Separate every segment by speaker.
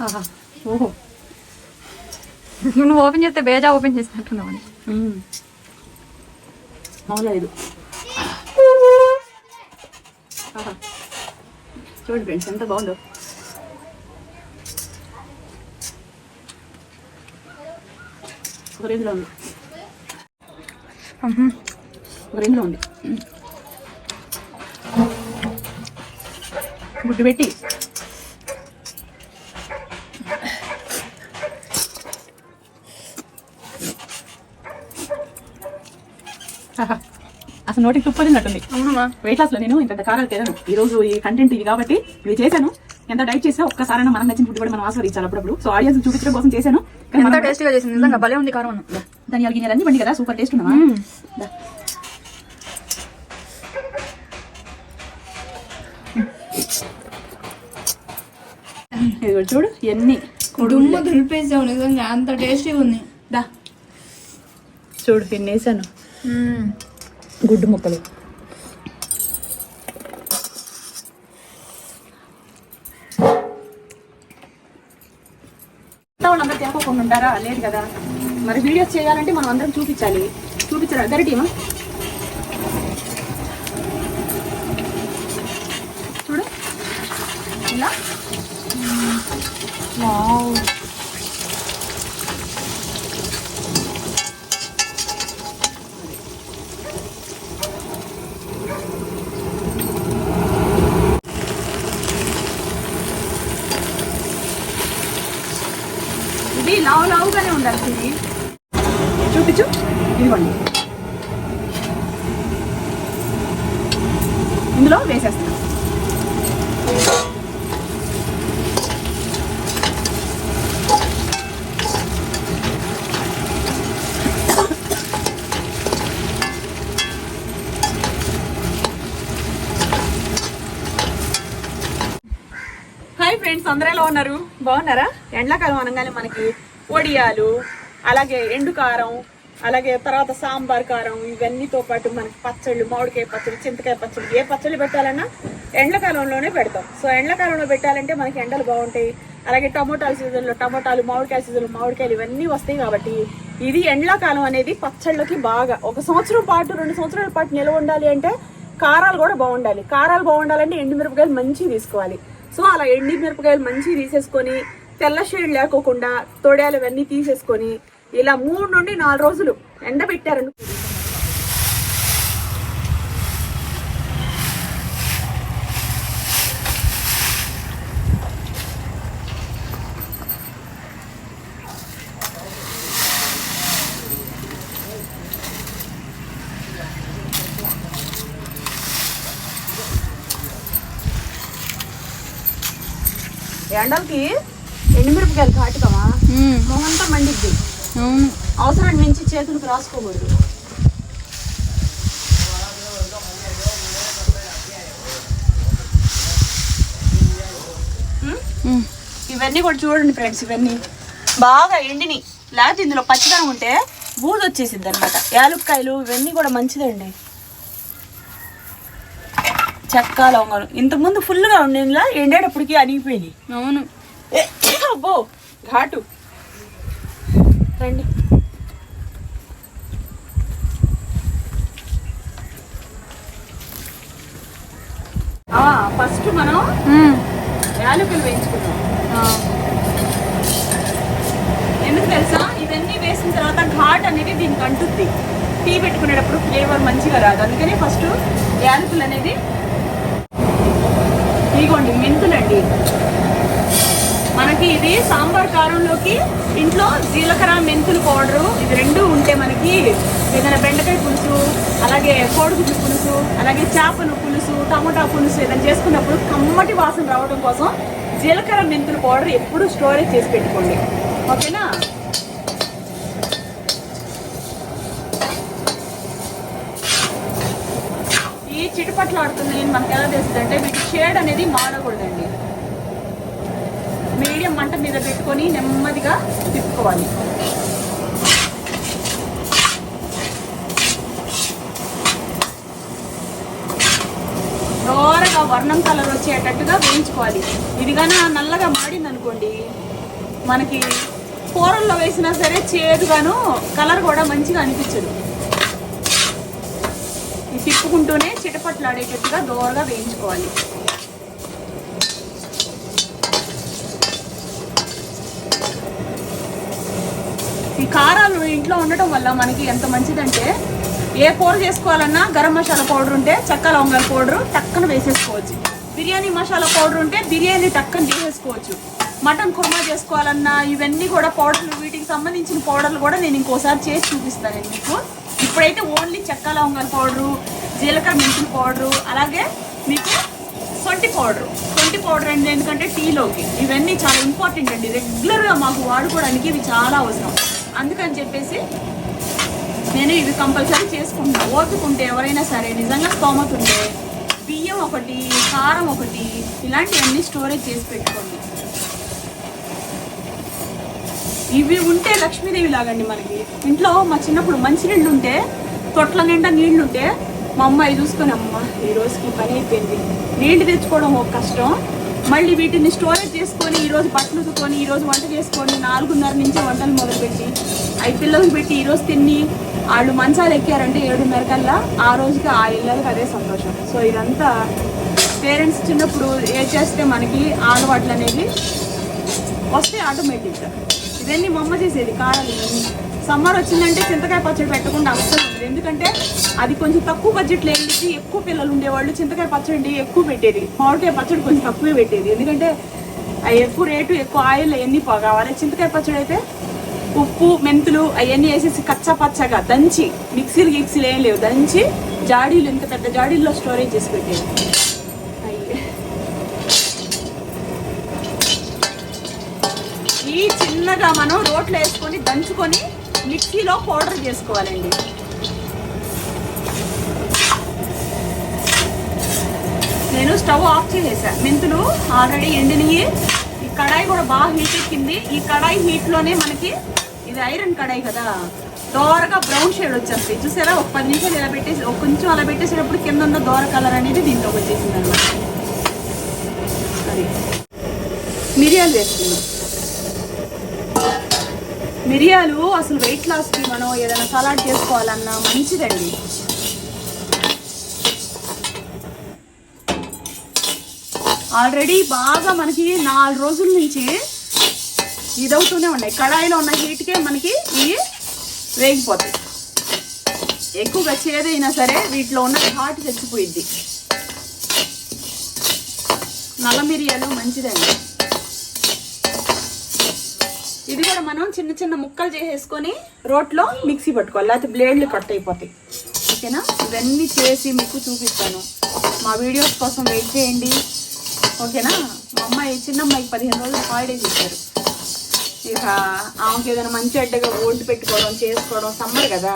Speaker 1: ఓహో
Speaker 2: నువ్వు ఓపెన్ చేస్తే బేజా ఓపెన్ చేసినట్టున్నావు.
Speaker 1: మామూలు చూడండి ఫ్రెండ్స్ ఎంత బాగుందో. ఒక రేంజ్లో ఉంది, ఒక రేంజ్లో ఉంది. గుడ్డు పెట్టి అసలు నోటికి తుప్పు తిన్నట్టుంది. వెయిట్ లాస్లో నేను ఇంత కారాలు తినను. ఈరోజు ఈ కంటెంట్ ఇది కాబట్టి ఇది చేశాను. ఎంత డైట్ చేసా ఒక్కసారైనా మనం నచ్చిన ఫుడ్ కూడా మనం ఆస్వాదించాలి అప్పుడప్పుడు. సో ఆడియన్స్ చూపించడం కోసం చేశాను.
Speaker 2: ఎంత టేస్టీగా చేసింది, నిజంగా భలే ఉంది కారం.
Speaker 1: ధనియాలు గిన్నెలు అన్ని పండి కదా, సూపర్ టేస్ట్ ఉన్నావా. ఇది చూడు ఎన్ని
Speaker 2: దుమ్ము దులిపేసావు, నిజంగా అంత టేస్టీగా ఉంది.
Speaker 1: దా చూడు ఎన్ని వేసాను గుడ్డు ముక్కలు. అందరూ తినకోకుండా ఉంటారా? లేదు కదా. మరి వీడియోస్ చేయాలంటే మనం అందరం చూపించాలి. చూపించరా గరిటీమా? చూడు ఇలా. ఇది లావు లావుగానే ఉండాల్సింది. చూపించు. ఇదిగోండి ఇందులో వేసేస్తాను. హాయ్ ఫ్రెండ్స్, అందరూ ఎలా ఉన్నారు? బాగున్నారా? ఎండాకాలం అనగానే మనకి వడియాలు, అలాగే ఎండు కారం, అలాగే తర్వాత సాంబార్ కారం, ఇవన్నీతో పాటు మనకి పచ్చళ్ళు, మామిడికాయ పచ్చడి, చింతకాయ పచ్చడి, ఏ పచ్చళ్ళు పెట్టాలన్నా ఎండాకాలంలోనే పెడతాం. సో ఎండాకాలంలో పెట్టాలంటే మనకి ఎండలు బాగుంటాయి. అలాగే టమోటాల సీజన్లో టమోటాలు, మామిడికాయ సీజన్లో మామిడికాయలు ఇవన్నీ వస్తాయి. కాబట్టి ఇది ఎండాకాలం అనేది పచ్చళ్ళకి బాగా. 1 సంవత్సరం పాటు 2 సంవత్సరాల పాటు నిల్వ ఉండాలి అంటే కారాలు కూడా బాగుండాలి. కారాలు బాగుండాలంటే ఎండుమిరపకాయలు మంచిగా తీసుకోవాలి. సో అలా ఎండి మిరపకాయలు మంచిగా తీసేసుకొని తెల్ల షేడ్ లేకోకుండా తొడయాలు ఇవన్నీ తీసేసుకొని ఇలా 3 నుండి 4 రోజులు ఎండబెట్టారని. ఎండలకి ఎండుమిరపకాయలు కాటుకమా మొహంతా మండిద్ది. అవసరాన్ని మించి చేతులకు రాసుకోకూడదు. ఇవన్నీ కూడా చూడండి ఫ్రెండ్స్, ఇవన్నీ బాగా ఎండిని. లేకపోతే ఇందులో పచ్చిదనం ఉంటే బూజు వచ్చేసిద్ది అనమాట. యాలుక్కాయలు ఇవన్నీ కూడా మంచిదండి. చెక్క, లవంగాలు ఇంతకుముందు ఫుల్గా ఉండేలా ఎండేటప్పటికి అనిగిపోయినాయి.
Speaker 2: అవును.
Speaker 1: అబ్బో ఘాటు. రండి. ఫస్ట్ మనం యాలకులు వేయించుకున్నాం. ఎందుకు తెలుసా? ఇవన్నీ వేసిన తర్వాత ఘాట్ అనేది దీనికి అంటుద్ది. టీ పెట్టుకునేటప్పుడు ఫ్లేవర్ మంచిగా రాదు. అందుకని ఫస్ట్ యాలకులు అనేది. ఇదిగోండి మెంతులండి. మనకి ఇది సాంబార్ కారంలోకి ఇంట్లో జీలకర్ర, మెంతులు పౌడరు ఇది 2 ఉంటే మనకి ఏదైనా బెండకాయ పులుసు, అలాగే కోడిగుడ్డు పులుసు, అలాగే చేపలు పులుసు, టమోటా పులుసు ఏదైనా చేసుకున్నప్పుడు కమ్మటి వాసన రావడం కోసం జీలకర్ర, మెంతులు పౌడర్ ఎప్పుడు స్టోరేజ్ చేసి పెట్టుకోండి. ఓకేనా? ఈ చిటిపట్లు ఆడుతుంది మనకి ఎలా తెలుస్తుందంటే వీటి షేడ్ అనేది మాడకూడదండి. మీడియం మంట మీద పెట్టుకొని నెమ్మదిగా తిప్పుకోవాలి. దోరగా వర్ణం కలర్ వచ్చేటట్టుగా వేయించుకోవాలి. ఇది కానీ నల్లగా మాడింది అనుకోండి మనకి కూరల్లో వేసినా సరే చేదుగాను కలర్ కూడా మంచిగా అనిపించదు. ఇది తిప్పుకుంటూనే చిటపట్లాడేటట్టుగా దోరగా వేయించుకోవాలి. ఈ కారాలు ఇంట్లో ఉండటం వల్ల మనకి ఎంత మంచిదంటే ఏ కూర చేసుకోవాలన్నా గరం మసాలా పౌడర్ ఉంటే చెక్క లవంగాల పౌడర్ టక్కన వేసేసుకోవచ్చు. బిర్యానీ మసాలా పౌడర్ ఉంటే బిర్యానీ టక్కన చేసేసుకోవచ్చు. మటన్ కుర్మా చేసుకోవాలన్నా ఇవన్నీ కూడా పౌడర్లు, వీటికి సంబంధించిన పౌడర్లు కూడా నేను ఇంకోసారి చేసి చూపిస్తానండి మీకు. ఇప్పుడైతే ఓన్లీ చెక్క లవంగాల పౌడరు, జీలకర్ర మెంతుల పౌడరు, అలాగే మీకు సొంటి పౌడర్ అండి. ఎందుకంటే టీలోకి ఇవన్నీ చాలా ఇంపార్టెంట్ అండి. రెగ్యులర్గా మాకు వాడుకోవడానికి ఇవి చాలా అవసరం. అందుకని చెప్పేసి నేను ఇవి కంపల్సరీ చేసుకుంటున్నా. ఓపికంటే ఎవరైనా సరే నిజంగా స్తోమత ఉంటే బియ్యం ఒకటి, కారం ఒకటి, ఇలాంటివన్నీ స్టోరేజ్ చేసి పెట్టుకోండి. ఇవి ఉంటే లక్ష్మీదేవి లాగండి మనకి. ఇంట్లో మా చిన్నప్పుడు మంచినీళ్ళు ఉంటే తొట్ల నిండా నీళ్లు ఉంటే మా అమ్మాయి చూసుకొని, అమ్మ ఈ రోజుకి పని అయిపోయింది, నీళ్లు తెచ్చుకోవడం ఒక కష్టం, మళ్ళీ వీటిని స్టోరేజ్ చేసుకొని ఈరోజు బట్టలు ఉతుకొని ఈరోజు వంట చేసుకొని 4:30 నుంచి వంటలు మొదలుపెట్టి 5 పిల్లలకు పెట్టి ఈరోజు తిని వాళ్ళు మంచాలు ఎక్కారంటే 7:30 కల్లా ఆ రోజుకి ఆ ఇళ్ళకి అదే సంతోషం. సో ఇదంతా పేరెంట్స్ చిన్నప్పుడు ఏ చేస్తే మనకి అలవాట్లు అనేది వస్తే ఆటోమేటిక్గా. ఇవన్నీ మా అమ్మ చేసేది కారాలు. ఇవన్నీ సమ్మర్ వచ్చిందంటే చింతకాయ పచ్చడి పెట్టకుండా అస్సలు ఉండదు. ఎందుకంటే అది కొంచెం తక్కువ బడ్జెట్లో వెళ్ళి ఎక్కువ పిల్లలు ఉండేవాళ్ళు చింతకాయ పచ్చడి ఎక్కువ పెట్టేది, మామిడికాయ పచ్చడి కొంచెం తక్కువే పెట్టేది. ఎందుకంటే అవి ఎక్కువ రేటు, ఎక్కువ ఆయిల్ అవన్నీ కావాలి. చింతకాయ పచ్చడి అయితే ఉప్పు, మెంతులు అవన్నీ వేసేసి కచ్చా పచ్చగా దంచి, మిక్సీలు ఏం లేవు, దంచి జాడీలు, ఇంత పెద్ద జాడీల్లో స్టోరేజ్ చేసి పెట్టేది. ఈ చిన్నగా మనం రోట్లో వేసుకొని దంచుకొని మిక్సీలో పౌడర్ చేసుకోవాలండి. నేను స్టవ్ ఆఫ్ చేసేసా. మెంతులు ఆల్రెడీ ఎండినవి. ఈ కడాయి కూడా బాగా హీట్ ఎక్కింది. ఈ కడాయి హీట్లోనే మనకి, ఇది ఐరన్ కడాయి కదా, దోరగా బ్రౌన్ షేడ్ వచ్చేస్తాయి. చూసారా, ఒక 10 నిమిషాలు ఇలా పెట్టేసి ఒక కొంచెం అలా పెట్టేసేటప్పుడు కింద ఉన్న దోర కలర్ అనేది దీంట్లోకి వచ్చేసింది అనమాట. అది మిరియాలు వేసుకుందాం. మిరియాలు అసలు వెయిట్ లాస్కి మనం ఏదైనా సలాడ్ చేసుకోవాలన్నా మంచిదండి. ఆల్రెడీ బాగా మనకి 4 రోజుల నుంచి ఇదవుతూనే ఉన్నాయి. కడాయిలో ఉన్న హీట్కే మనకి ఇవి వేగిపోతాయి. ఎక్కువగా చేదైనా సరే వీటిలో ఉన్న ఘాటు తెచ్చిపోయిద్ది. నల్ల మిరియాలు మంచిదండి. ఇది కూడా మనం చిన్న చిన్న ముక్కలు చేసేసుకొని రోట్లో మిక్సీ పట్టుకోవాలి, లేకపోతే బ్లేడ్లు కట్ అయిపోతాయి. ఓకేనా, ఇవన్నీ చేసి మీకు చూపిస్తాను. మా వీడియోస్ కోసం వెయిట్ చేయండి. ఓకేనా. మా అమ్మాయి, చిన్నమ్మాయికి 15 రోజులు హాలిడేస్ ఇచ్చారు. ఇక ఆమెకి ఏదైనా మంచి అడ్డగా ఓటు పెట్టుకోవడం, చేసుకోవడం, సమ్మర్ కదా.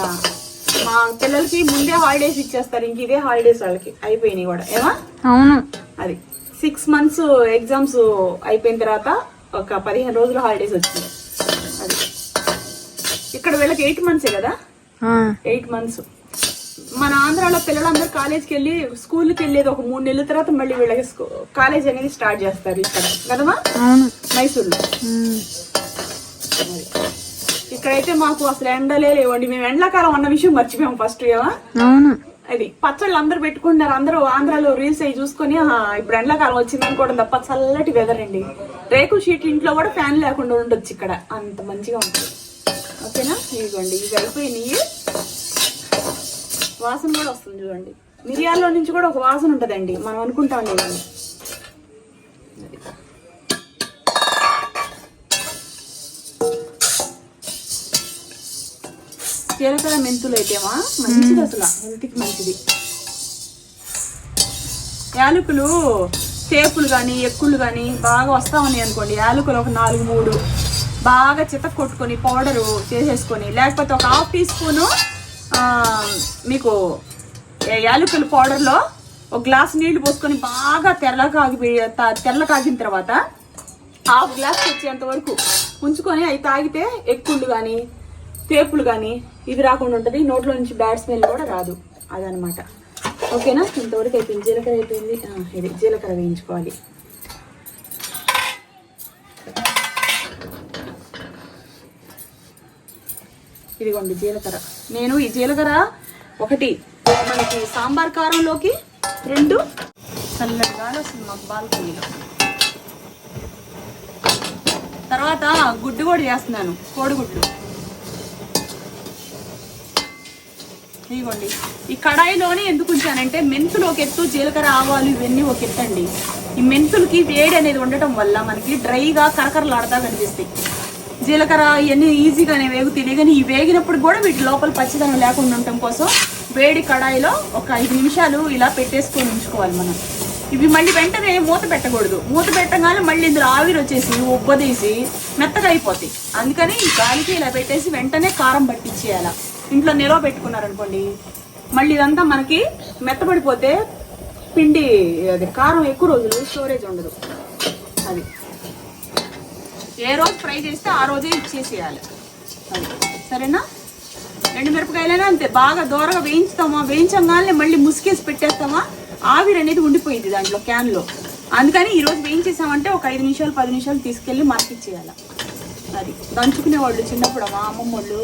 Speaker 1: మా పిల్లలకి ముందే హాలిడేస్ ఇచ్చేస్తారు. ఇంక ఇదే హాలిడేస్ వాళ్ళకి అయిపోయినాయి కూడా. ఏమా?
Speaker 2: అవును.
Speaker 1: అది 6 months ఎగ్జామ్స్ అయిపోయిన తర్వాత ఒక 15 రోజులు హాలిడేస్ వచ్చింది. అది ఇక్కడ వీళ్ళకి 8 months కదా. 8 months. మన ఆంధ్రాలో పిల్లలందరూ కాలేజ్కి వెళ్ళి, స్కూల్కి వెళ్ళేది ఒక 3 నెలల తర్వాత మళ్ళీ వీళ్ళకి కాలేజ్ అనేది స్టార్ట్ చేస్తారు ఇక్కడ కదమ్మా, మైసూర్లో. ఇక్కడైతే మాకు అసలు ఎండలే లేవండి. మేము ఎండాకాలం అన్న విషయం మర్చిపోయాం ఫస్ట్. ఏమా? అది పచ్చళ్ళు అందరు పెట్టుకుంటున్నారు. అందరూ ఆంధ్రాలో రీల్స్ అవి చూసుకొని ఇప్పుడు ఎండాకాలం వచ్చింది అనుకోవడం తప్ప చల్లటి వెదర్ అండి. రేకుల షీట్ ఇంట్లో కూడా ఫ్యాన్ లేకుండా ఉండొచ్చు ఇక్కడ, అంత మంచిగా ఉంటుంది. ఓకేనా. ఇదిగోండి, ఇవి అయిపోయినాయి. వాసన కూడా వస్తుంది చూడండి. మిరియాల్లో నుంచి కూడా ఒక వాసన ఉంటుందండి, మనం అనుకుంటాం లేదండి. జీలకర్ర మెంతులు అయితేమా మంచిది, అసలు హెల్త్కి మంచిది. యాలకులు, తేపులు కానీ ఎక్కుళ్ళు కానీ బాగా వస్తా ఉన్నాయి అనుకోండి, యాలకులు ఒక 4-3 బాగా చితక కొట్టుకొని పౌడరు చేసేసుకొని, లేకపోతే ఒక 1/2 టీ స్పూను మీకు యాలకుల పౌడర్లో ఒక గ్లాస్ నీళ్లు పోసుకొని బాగా తెల్ల కాగిన తర్వాత 1/2 గ్లాస్ వచ్చేంత వరకు ఉంచుకొని అవి తాగితే ఎక్కుళ్ళు కానీ తేపులు కానీ ఇవి రాకుండా ఉంటుంది. నోట్లో నుంచి బ్యాడ్ స్మెల్ కూడా రాదు. అదనమాట. ఓకేనా, ఇంతవరకు అయిపోయింది. జీలకర్ర అయిపోయింది. ఇది జీలకర్ర వేయించుకోవాలి. ఇదిగోండి జీలకర్ర. నేను ఈ జీలకర్ర ఒకటి మనకి సాంబార్ కారంలోకి, 2 చల్లటి గాలి వస్తుంది మాకు బాల్కనీలో. తర్వాత గుడ్డు కూడా చేస్తున్నాను, కోడిగుడ్లు. ఇదిగోండి ఈ కడాయిలోనే ఎందుకు ఉంచానంటే మెంతులు ఒక ఎత్తు, జీలకర్ర ఆవాలు ఇవన్నీ ఒక ఎత్తు అండి. ఈ మెంతులకి వేడి అనేది ఉండటం వల్ల మనకి డ్రైగా కరకరలాడుతా కనిపిస్తాయి. జీలకర్ర ఇవన్నీ ఈజీగానే వేగుతాయి, కానీ ఈ వేగినప్పుడు కూడా వీటి లోపల పచ్చిదనం లేకుండా ఉండటం కోసం వేడి కడాయిలో ఒక 5 నిమిషాలు ఇలా పెట్టేసుకొని ఉంచుకోవాలి మనం. ఇవి మళ్ళీ వెంటనే మూత పెట్టకూడదు. మూత పెట్టగానే మళ్ళీ ఇందులో ఆవిరి వచ్చేసి ఉబ్బదీసి మెత్తగా అయిపోతాయి. అందుకని ఈ గాలికి ఇలా పెట్టేసి వెంటనే కారం పట్టించేయాలి. ఇంట్లో నిలవ పెట్టుకున్నారనుకోండి మళ్ళీ ఇదంతా మనకి మెత్తబడిపోతే పిండి అది కారం ఎక్కువ రోజులు స్టోరేజ్ ఉండదు. అది ఏ రోజు ఫ్రై చేస్తే ఆ రోజే ఇచ్చేసేయాలి. అది సరేనా. 2 మిరపకాయలైనా అంతే, బాగా దూరగా వేయించుతామా, వేయించగానే మళ్ళీ ముసుకేసి పెట్టేస్తామా, ఆవిరి అనేది ఉండిపోయింది దాంట్లో క్యాన్లో. అందుకని ఈరోజు వేయించేసామంటే ఒక 5 నిమిషాలు 10 నిమిషాలు తీసుకెళ్ళి మార్కిచ్చేయాలి. అది దంచుకునేవాళ్ళు చిన్నప్పుడు మా అమ్మమ్మ వాళ్ళు.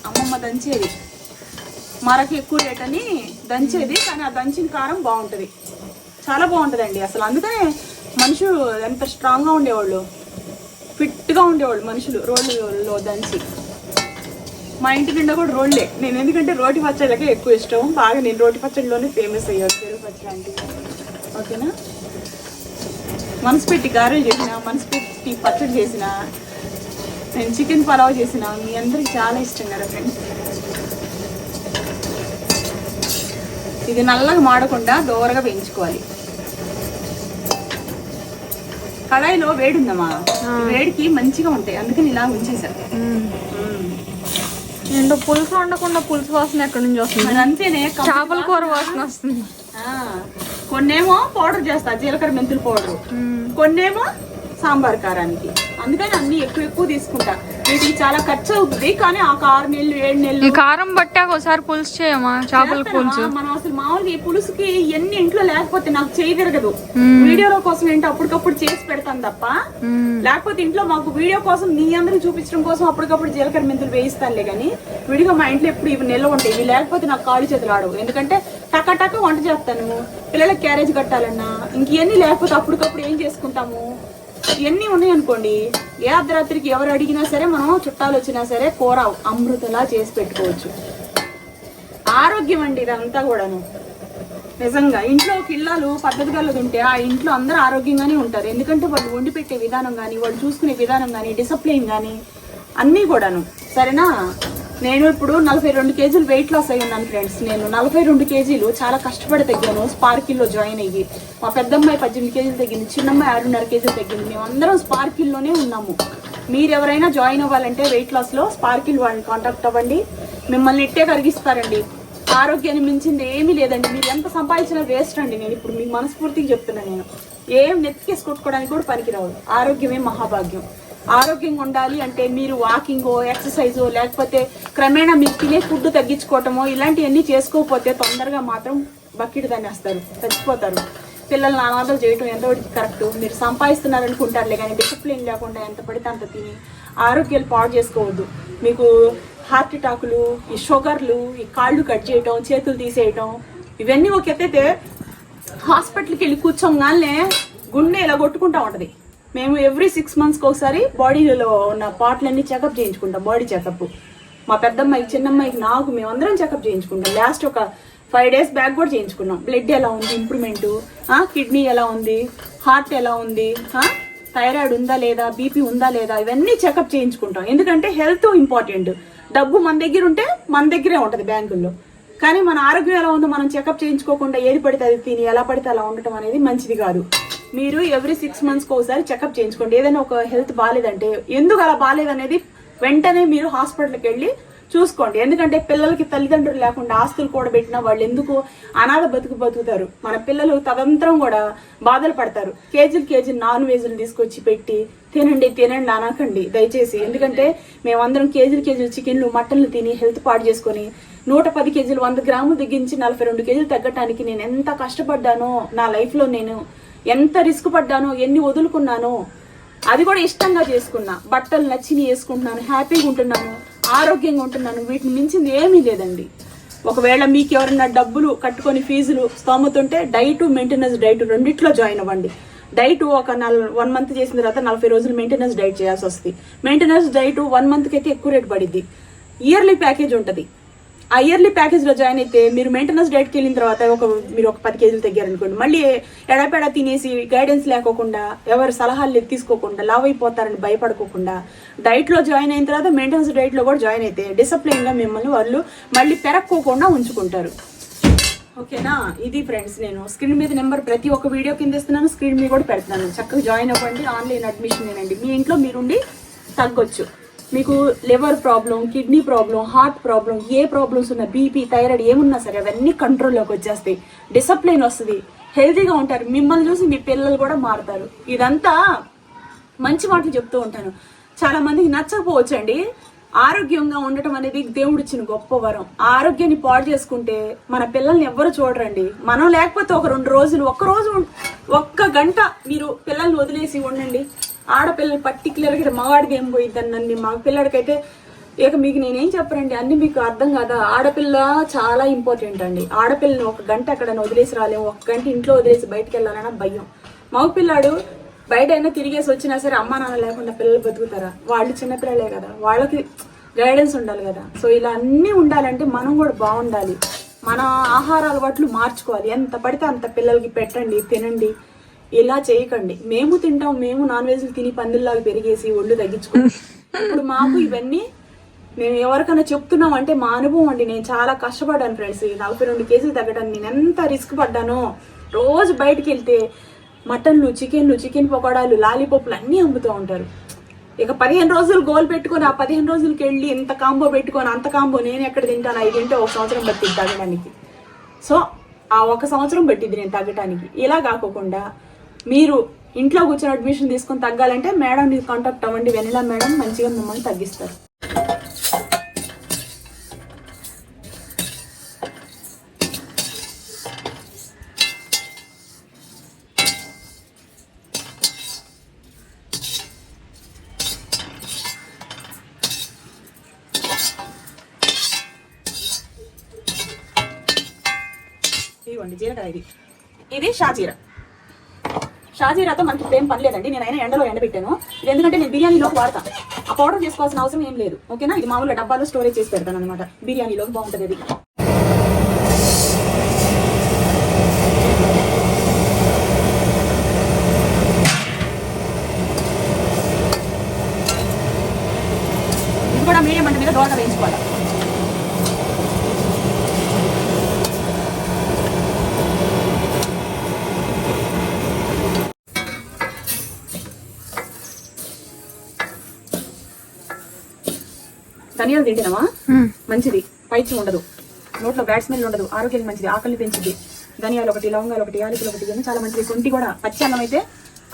Speaker 1: అమ్మమ్మ దంచేది, మరకి ఎక్కువ రేట్ అని దంచేది, కానీ ఆ దంచిన కారం బాగుంటుంది, చాలా బాగుంటుందండి అసలు. అందుకనే మనుషులు ఎంత స్ట్రాంగ్గా ఉండేవాళ్ళు, ఫిట్గా ఉండేవాళ్ళు మనుషులు రోడ్లలో దంచి. మా ఇంటి నిండా కూడా రోడ్లే. నేను ఎందుకంటే రోటి పచ్చళ్ళకే ఎక్కువ ఇష్టం, బాగా నేను రోటి పచ్చడిలోనే ఫేమస్ అయ్యాను, పెరుగు పచ్చడి అంటే. ఓకేనా. మనసు పెట్టి గారెలు చేసిన, మనసు పెట్టి పచ్చడి చేసిన, నేను చికెన్ పలావ్ చేసిన, మీ అందరికి చాలా ఇష్టం కదా ఫ్రెండ్స్. ఇది నల్లగా మాడకుండా దోరగా వేయించుకోవాలి. కడాయిలో వేడి ఉందమ్మా, వేడికి మంచిగా ఉంటాయి, అందుకని ఇలా ఉంచేసారు.
Speaker 2: ఏంటో పులుసు వండకుండా పులుసు వాసన ఎక్కడి నుంచి వస్తుంది?
Speaker 1: అంతేనే,
Speaker 2: చేపల కూర వాసన వస్తుంది.
Speaker 1: కొన్నేమో పౌడర్ చేస్తా, జీలకర్ర మెంతులు పౌడర్, కొన్నేమో సాంబార్ కారానికి. అందుకని అన్ని ఎక్కువ తీసుకుంటా. వీటికి చాలా ఖర్చు అవుతుంది, కానీ ఆ 6 నెలలు 7 నెలలు
Speaker 2: ఈ కారం బట్టాక ఒకసారి పులుసు చేయమా, చేపల పులుసు.
Speaker 1: మనం అసలు మామూలుగా ఈ పులుసుకి ఎన్ని ఇంట్లో లేకపోతే నాకు చేయి తిరగదు. వీడియోల కోసం ఏంటో అప్పటికప్పుడు చేసి పెడతాను తప్ప, లేకపోతే ఇంట్లో మాకు వీడియో కోసం మీ అందరికి చూపించడం కోసం అప్పటికప్పుడు జీలకర్ర మెంతులు వేయిస్తానులే. కానీ విడిగా మా ఇంట్లో ఎప్పుడు ఇవి నిల్వ ఉంటాయి. ఇవి లేకపోతే నాకు కాళ్ళు చేతులు ఆడవు, ఎందుకంటే టకా వంట చేస్తాను, పిల్లలకి క్యారేజ్ కట్టాలన్నా. ఇంకెన్ని లేకపోతే అప్పటికప్పుడు ఏం చేసుకుంటాము. ఇవన్నీ ఉన్నాయనుకోండి, ఏ అర్ధరాత్రికి ఎవరు అడిగినా సరే, మనం చుట్టాలు వచ్చినా సరే కూర అమృతలా చేసి పెట్టుకోవచ్చు. ఆరోగ్యం అండి ఇదంతా కూడాను. నిజంగా ఇంట్లో పిల్లలు పద్ధతిగా ఉంటే ఆ ఇంట్లో అందరూ ఆరోగ్యంగానే ఉంటారు. ఎందుకంటే వాళ్ళు వండి పెట్టే విధానం కానీ, వాళ్ళు చూసుకునే విధానం కానీ, డిసిప్లిన్ కానీ అన్నీ కూడాను. సరేనా. నేను ఇప్పుడు 42 కేజీలు వెయిట్ లాస్ అయ్యి ఉన్నాను ఫ్రెండ్స్. నేను 42 కేజీలు చాలా కష్టపడి తగ్గాను, స్పార్కిల్లో జాయిన్ అయ్యి. మా పెద్దమ్మాయి 18 కేజీలు తగ్గింది, చిన్నమ్మాయి 6.5 కేజీలు తగ్గింది. మేమందరం స్పార్కిల్లోనే ఉన్నాము. మీరు ఎవరైనా జాయిన్ అవ్వాలంటే వెయిట్ లాస్లో స్పార్కిల్ వాళ్ళని కాంటాక్ట్ అవ్వండి, మిమ్మల్ని ఇట్టే కరిగిస్తారండి. ఆరోగ్యాన్ని మించింది ఏమీ లేదండి. మీరు ఎంత సంపాదించినా వేస్ట్ అండి. నేను ఇప్పుడు మీకు మనస్ఫూర్తిగా చెప్తున్నాను. నేను ఏం నెత్తికేసి కొట్టుకోవడానికి కూడా పనికిరావు. ఆరోగ్యమే మహాభాగ్యం. ఆరోగ్యంగా ఉండాలి అంటే మీరు వాకింగో, ఎక్సర్సైజో, లేకపోతే క్రమేణా మీరు తినే ఫుడ్ తగ్గించుకోవటమో ఇలాంటివన్నీ చేసుకోకపోతే తొందరగా మాత్రం బకెట్ దానేస్తారు, చచ్చిపోతారు. పిల్లల్ని అనాథలు చేయటం ఎంతవరకు కరెక్ట్? మీరు సంపాదిస్తున్నారనుకుంటారులే, కానీ డిసిప్లిన్ లేకుండా ఎంత పడితే అంత తిని ఆరోగ్యాలు పాడు చేసుకోవద్దు. మీకు హార్ట్ అటాకులు, ఈ షుగర్లు, ఈ కాళ్ళు కట్ చేయటం, చేతులు తీసేయటం, ఇవన్నీ ఒక ఎత్తైతే హాస్పిటల్కి వెళ్ళి కూర్చోగానే గుండె ఇలా కొట్టుకుంటా ఉంటుంది. మేము ఎవ్రీ 6 monthsకి ఒకసారి బాడీలో ఉన్న పార్ట్లన్నీ చెకప్ చేయించుకుంటాం, బాడీ చెకప్. మా పెద్దమ్మాయికి, చిన్నమ్మాయికి, నాకు మేమందరం చెకప్ చేయించుకుంటాం. లాస్ట్ ఒక 5 days బ్యాక్ కూడా చేయించుకున్నాం. బ్లడ్ ఎలా ఉంది, ఇంప్రూవ్మెంటు, కిడ్నీ ఎలా ఉంది, హార్ట్ ఎలా ఉంది, థైరాయిడ్ ఉందా లేదా, బీపీ ఉందా లేదా, ఇవన్నీ చెకప్ చేయించుకుంటాం. ఎందుకంటే హెల్త్ ఇంపార్టెంట్. డబ్బు మన దగ్గర ఉంటే మన దగ్గరే ఉంటుంది బ్యాంకుల్లో, కానీ మన ఆరోగ్యం ఎలా ఉందో మనం చెకప్ చేయించుకోకుండా ఏది పడితే అది తిని ఎలా పడితే అలా ఉండటం అనేది మంచిది కాదు. మీరు ఎవ్రీ 6 monthsకి ఒకసారి చెకప్ చేయించుకోండి. ఏదైనా ఒక హెల్త్ బాగాలేదంటే ఎందుకు అలా బాగాలేదనేది వెంటనే మీరు హాస్పిటల్కి వెళ్ళి చూసుకోండి. ఎందుకంటే పిల్లలకి తల్లిదండ్రులు లేకుండా ఆస్తులు కూడా పెట్టినా వాళ్ళు ఎందుకు అనాథ బతుకుతారు. మన పిల్లలు తదంతరం కూడా బాధలు పడతారు. కేజీలు నాన్ వెజ్లు తీసుకొచ్చి పెట్టి తినండి అనకండి దయచేసి. ఎందుకంటే మేమందరం కేజీలు చికెన్లు, మటన్లు తిని హెల్త్ పాడు చేసుకొని 110 కేజీలు 100 గ్రాములు తగ్గించి 42 కేజీలు తగ్గటానికి నేను ఎంత కష్టపడ్డానో, నా లైఫ్లో నేను ఎంత రిస్క్ పడ్డానో, ఎన్ని వదులుకున్నానో, అది కూడా ఇష్టంగా చేసుకున్నా. బట్టలు నచ్చిని వేసుకుంటున్నాను, హ్యాపీగా ఉంటున్నాను, ఆరోగ్యంగా ఉంటున్నాను. వీటిని మించింది ఏమీ లేదండి. ఒకవేళ మీకు ఎవరైనా డబ్బులు కట్టుకొని ఫీజులు స్తోమత ఉంటే డైట్, మెయింటెనెన్స్ డైట్ రెండిట్లో జాయిన్ అవ్వండి. డైట్ ఒక 1 మంత్ చేసిన తర్వాత 40 రోజులు మెయింటెనెన్స్ డైట్ చేయాల్సి వస్తుంది. మెయింటెనెన్స్ డైట్ 1 మంత్కి అయితే ఎక్కువ రేట్ పడిద్ది. ఇయర్లీ ప్యాకేజ్ ఉంటుంది. ఆ ఇయర్లీ ప్యాకేజ్లో జాయిన్ అయితే మీరు మెయింటెనెన్స్ డైట్కి వెళ్ళిన తర్వాత మీరు ఒక 10 కేజీలు తగ్గారనుకోండి, మళ్ళీ ఎడాపెడా తినేసి గైడెన్స్ లేకోకుండా, ఎవరి సలహాలు తీసుకోకుండా, లావ్ అయిపోతారని భయపడుకోకుండా డైట్లో జాయిన్ అయిన తర్వాత మెయింటెనెన్స్ డైట్లో కూడా జాయిన్ అయితే డిసిప్లిన్గా మిమ్మల్ని వాళ్ళు మళ్ళీ పెరక్కోకుండా ఉంచుకుంటారు. ఓకేనా? ఇది ఫ్రెండ్స్, నేను స్క్రీన్ మీద నెంబర్ ప్రతి ఒక్క వీడియో కింద ఇస్తున్నాను, స్క్రీన్ మీద కూడా పెడుతున్నాను. చక్కగా జాయిన్ అవ్వండి. ఆన్లైన్ అడ్మిషన్ ఏనండి. మీ ఇంట్లో మీరుండి తగ్గొచ్చు. మీకు liver problem, kidney problem, heart problem, ఏ ప్రాబ్లమ్స్ ఉన్నా, బీపీ, థైరాయిడ్ ఏమున్నా సరే అవన్నీ కంట్రోల్లోకి వచ్చేస్తాయి. డిసిప్లిన్ వస్తుంది, హెల్తీగా ఉంటారు. మిమ్మల్ని చూసి మీ పిల్లలు కూడా మారుతారు. ఇదంతా మంచి మాటలు చెప్తూ ఉంటాను. చాలా మందికి నచ్చకపోవచ్చండి. ఆరోగ్యంగా ఉండటం అనేది దేవుడిచ్చిన గొప్ప వరం. ఆరోగ్యాన్ని పాడు చేసుకుంటే మన పిల్లల్ని ఎవ్వరు చూడరండి. మనం లేకపోతే ఒక 2 రోజులు, ఒక్క గంట మీరు పిల్లల్ని వదిలేసి ఉండండి. ఆడపిల్లలు పర్టికులర్గా మగవాడికి ఏం పోయిద్దని, మగ పిల్లడికైతే ఇక మీకు నేనేం చెప్పరండి, అన్ని మీకు అర్థం కాదా? ఆడపిల్ల చాలా ఇంపార్టెంట్ అండి. ఆడపిల్లని 1 గంట ఎక్కడైనా వదిలేసి రాలేము. 1 గంట ఇంట్లో వదిలేసి బయటకు వెళ్ళాలన్నా భయం. మగపిల్లాడు బయట అయినా తిరిగేసి వచ్చినా సరే అమ్మా నాన్న లేకుండా పిల్లలు బతుకుతారా? వాళ్ళు చిన్నపిల్లలే కదా, వాళ్ళకి గైడెన్స్ ఉండాలి కదా. సో ఇలా అన్నీ ఉండాలంటే మనం కూడా బాగుండాలి. మన ఆహార అలవాట్లు మార్చుకోవాలి. ఎంత పడితే అంత పిల్లలకి పెట్టండి, తినండి. ఇలా చేయకండి. మేము తింటాం, మేము నాన్ వెజ్లు తిని పందుల్లాగా పెరిగేసి ఒళ్ళు తగ్గించుకుంటాం. ఇప్పుడు మాకు ఇవన్నీ మేము ఎవరికైనా చెప్తున్నాం అంటే మా అనుభవం అండి. నేను చాలా కష్టపడ్డాను ఫ్రెండ్స్. 42 కేజీలు తగ్గడానికి నేను ఎంత రిస్క్ పడ్డానో. రోజు బయటకు వెళ్తే మటన్లు, చికెన్ పకోడాలు, లాలీపాప్లు అన్నీ అమ్ముతూ ఉంటారు. ఇక 15 రోజులు గోల్ పెట్టుకొని ఆ 15 రోజులకి వెళ్ళి ఇంత కాంబో పెట్టుకొని అంత కాంబో నేను ఎక్కడ తింటాను? 5 తింటే 1 సంవత్సరం పట్టింది తగ్గడానికి. సో ఆ 1 సంవత్సరం పట్టింది నేను తగ్గడానికి. ఇలా కాకుండా మీరు ఇంట్లో కూర్చొని అడ్మిషన్ తీసుకొని తగ్గాలంటే మేడంని కాంటాక్ట్ అవ్వండి. వెనిలా మేడం మంచిగా మిమ్మల్ని తగ్గిస్తారు. ఇవ్వండి జీలకర్ర. ఇది షాజీరా. షాజీరాతో మనకి ఏం పని లేదండి. నేనైనా ఎండలో ఎండబెట్టాను. ఇది ఎందుకంటే నేను బిర్యానీలోకి వాడతాను. ఆ పౌడర్ చేసుకోవాల్సిన అవసరం ఏం లేదు. ఓకేనా? ఇది మామూలుగా డబ్బాలో స్టోరేజ్ చేసి పెడతాను అనమాట. బిర్యానీలోకి బాగుంటుంది ఇది. ఇది కూడా మీడియం మంట మీద దోరగా వేయించుకోవాలి. ధనియాలు తింటున్నావా? మంచిది, పైచి ఉండదు, నోట్లో బ్యాడ్ స్మెల్ ఉండదు, ఆరోగ్యానికి మంచిది, ఆకలిని పెంచుద్ది. ధనియాలు 1, లవంగాలు 1, యాలకులు 1 ఇవన్నీ చాలా మంచిది. సొంటి కూడా, పచ్చి అన్నం అయితే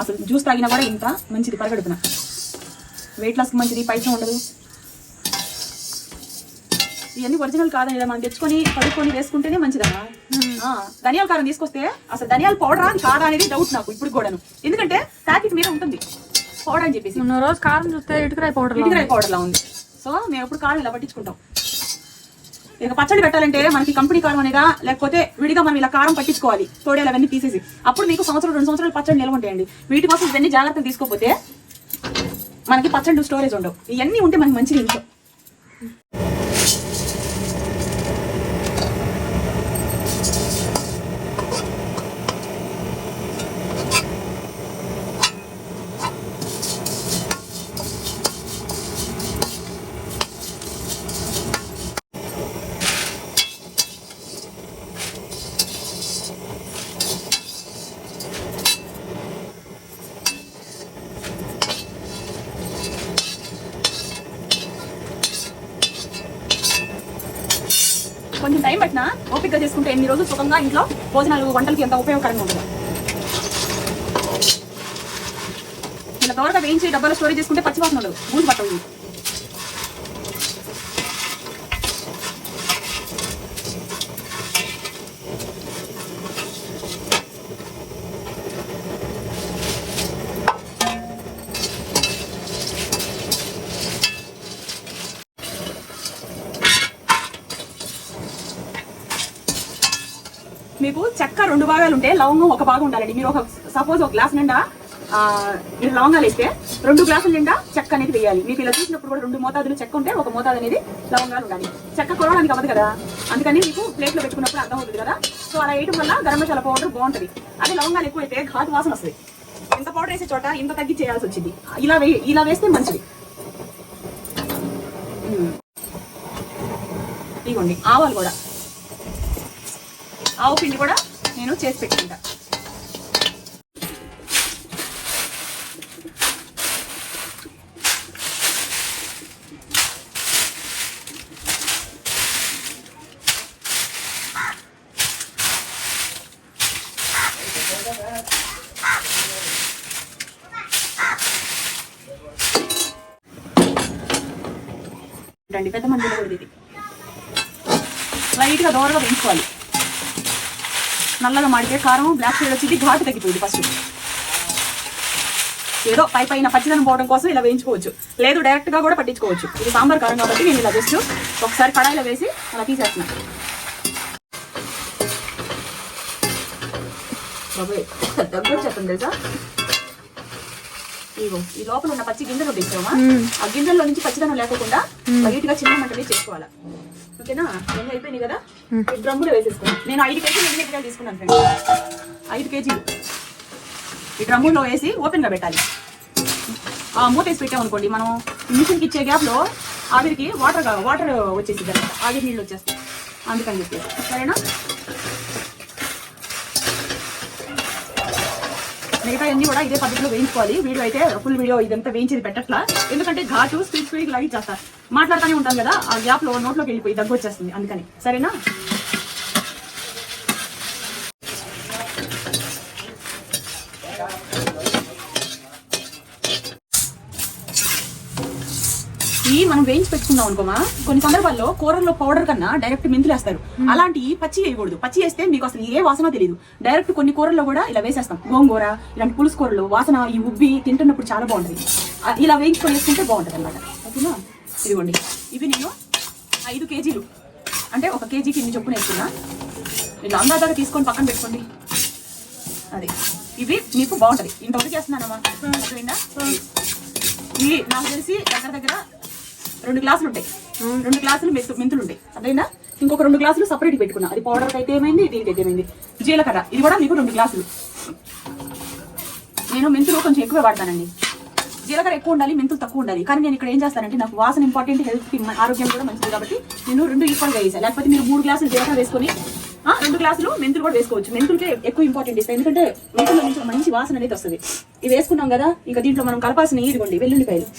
Speaker 1: అసలు జ్యూస్ తాగినా కూడా ఇంత మంచిది పరగడుపున. వెయిట్ లాస్కి మంచిది, పైచి ఉండదు. ఇవన్నీ ఒరిజినల్ కాదని ఇలా మనం తెచ్చుకొని కడుక్కొని వేసుకుంటేనే మంచిదా. ధనియాల కారం తీసుకొస్తే అసలు ధనియాల పౌడర్ అని కాదా అనేది డౌట్ నాకు ఇప్పుడు కూడాను. ఎందుకంటే ప్యాకెట్ మీద ఉంటుంది పౌడర్ అని చెప్పేసి.
Speaker 2: రోజు కారం చూస్తే ఇటుకరాయి పౌడర్
Speaker 1: లా ఉంది. సో మేము ఎప్పుడు కారం ఇలా పట్టించుకుంటాం. ఇక పచ్చడి పెట్టాలంటే మనకి కంపెనీ కారం అనేదా, లేకపోతే విడిగా మనం ఇలా కారం పట్టించుకోవాలి, తోడేలు అవన్నీ తీసేసి. అప్పుడు మీకు 1-2 సంవత్సరాలు పచ్చడి నిల్వ ఉంటాయండి. వీటి కోసం ఇవన్నీ జాగ్రత్తలు తీసుకోకపోతే మనకి పచ్చళ్ళు స్టోరేజ్ ఉండవు. ఇవన్నీ ఉంటే మనకి మంచిది ఇంట్లో. కొంచెం టైం పట్టినా ఓపికగా చేసుకుంటే ఎన్ని రోజులు సుఖంగా ఇంట్లో భోజనాలు, వంటలకి ఎంత ఉపయోగకరంగా ఉంటుంది. ఇలా త్వరగా వేయించి డబ్బాలో స్టోరేజ్ చేసుకుంటే పచ్చివాసన ఉండదు, బూజు పట్టవు. మీకు చెక్క 2 భాగాలు ఉంటే లవంగం 1 భాగం ఉండాలండి. మీరు సపోజ్ ఒక గ్లాస్ నిండా మీరు లవంగాలు వేస్తే 2 గ్లాసుల నిండా చెక్క అనేది వేయాలి. మీకు ఇలా చూసినప్పుడు కూడా 2 మోతాదులు చెక్క ఉంటే 1 మోతాదు అనేది లవంగాలు ఉండాలి. చెక్క కొనడానికి అవ్వదు కదా, అందుకని మీకు ప్లేట్లో పెట్టుకున్నప్పుడు అర్థం అవుతుంది కదా. సో అలా వేయడం వల్ల గరం మసాలా పౌడర్ బాగుంటుంది. అదే లవంగాలు ఎక్కువైతే ఘాటు వాసన వస్తుంది. ఇంత పౌడర్ వేసే చోట ఇంత తగ్గి చేయాల్సి వచ్చింది. ఇలా వేస్తే మంచిది. ఇదిగోండి ఆవాలు కూడా, ఆవు పిండి కూడా నేను చేసి పెట్టుకుంటా. రండి పెద్ద మందిలో కూడా ఇది లైట్గా దూరంగా వేయించుకోవాలి. నల్లగా మాడితే కారం బ్లాక్ షేడ్ వచ్చి ఘాటు తగ్గిపోయింది. ఫస్ట్ ఏదో పైన పచ్చిదనం పోవడం కోసం ఇలా వేయించుకోవచ్చు, లేదు డైరెక్ట్ గా కూడా పట్టించుకోవచ్చు. ఇది సాంబార్ కారం కాబట్టి నేను ఇలా జస్ట్ ఒకసారి కడాయిలో వేసి అలా తీసేస్తున్నాను. దగ్గర చెప్పండి తెలుసా, ఇగో ఈ లోపల ఉన్న పచ్చి గింజలు తెచ్చామా, ఆ గింజల్లో నుంచి పచ్చిదనం లేకుండా లైట్ గా చిన్న మంటనే చేసుకోవాలి. ఓకేనా, ఎన్ని అయిపోయినాయి కదా, డ్రమ్ములో వేసేసుకున్నాను. నేను 5 కేజీలు ఎండుమిరపకాయలు తీసుకున్నాను ఫ్రెండ్స్. 5 కేజీలు ఈ డ్రమ్ములో వేసి ఓపెన్ గా పెట్టాలి. మూత వేసి పెట్టామనుకోండి, మనం మిషన్కి ఇచ్చే గ్యాప్ లో ఆవిరికి వాటర్ వచ్చేసి ఆవిరి నీళ్ళు వచ్చేస్తాయి. అందుకని చెప్పేసి సరేనా. మిగతా అన్ని కూడా ఇదే పద్ధతిలో వేయించుకోవాలి. వీడియో అయితే ఫుల్ వీడియో ఇదంతా వేయించేది పెట్టట్లా, ఎందుకంటే ఘాటు స్పీడ్ లాగి చేస్తారు. మాట్లాడుతూనే ఉంటాం కదా, ఆ గ్యాప్ లో నోట్లోకి వెళ్ళిపోయి దగ్గు వచ్చేస్తుంది. అందుకని సరేనా. మనం వేయించి పెట్టుకుందాం అనుకోమా, కొన్ని సందర్భాల్లో కూరల్లో పౌడర్ కన్నా డైరెక్ట్ మెంతులు వేస్తారు. అలాంటి పచ్చి వేయకూడదు. పచ్చి వేస్తే మీకు అసలు ఏ వాసన తెలియదు. డైరెక్ట్ కొన్ని కూరల్లో కూడా ఇలా వేసేస్తాం. గోంగూర ఇలాంటి పులుసు కూరలు వాసన ఈ ఉబ్బి తింటున్నప్పుడు చాలా బాగుంటుంది. ఇలా వేయించుకొని వేసుకుంటే బాగుంటుంది అనమాట. ఓకేనా. ఇదిగోండి, ఇవి నేను 5 కేజీలు అంటే 1 కేజీకి ఇన్ని చొప్పున వేసుకున్నా. ఇలా అందాజాగా తీసుకొని పక్కన పెట్టుకోండి. అది ఇవి మీకు బాగుంటుంది. ఇంతవరకు చేస్తున్నానమ్మా, అర్థమైందా. ఇవి నాకు తెలిసి దగ్గర 2 గ్లాసులు ఉంటాయి. 2 గ్లాసులు మెంతులు ఉంటాయి. అదేనా, ఇంకొక 2 గ్లాసులు సపరేట్ పెట్టుకున్నా. అది పౌడర్ అయితే ఏమైంది, దీనికి అయితే ఏమైంది. జీలకర్ర ఇది కూడా మీకు 2 గ్లాసులు. నేను మెంతులు కొంచెం ఎక్కువ వాడతానండి. జీలకర్ర ఎక్కువ ఉండాలి, మెంతులు తక్కువ ఉండాలి. కానీ నేను ఇక్కడ ఏం చేస్తానంటే, నాకు వాసన ఇంపార్టెంట్, హెల్త్ ఆరోగ్యం కూడా మంచిది కాబట్టి నేను 2 ఈక్వల్గా వేసాను. లేకపోతే మీరు 3 గ్లాసులు జీలకర్ర వేసుకొని 2 గ్లాసులు మెంతులు కూడా వేసుకోవచ్చు. మెంతులకే ఎక్కువ ఇంపార్టెంట్ ఇస్తాయి, ఎందుకంటే మెంతుల నుంచి మంచి వాసన అనేది వస్తుంది. ఇవి వేసుకున్నాం కదా, ఇంకా దీంట్లో మనం కలపాల్సిన ఇదిగోండి వెల్లుల్లిపాయలు.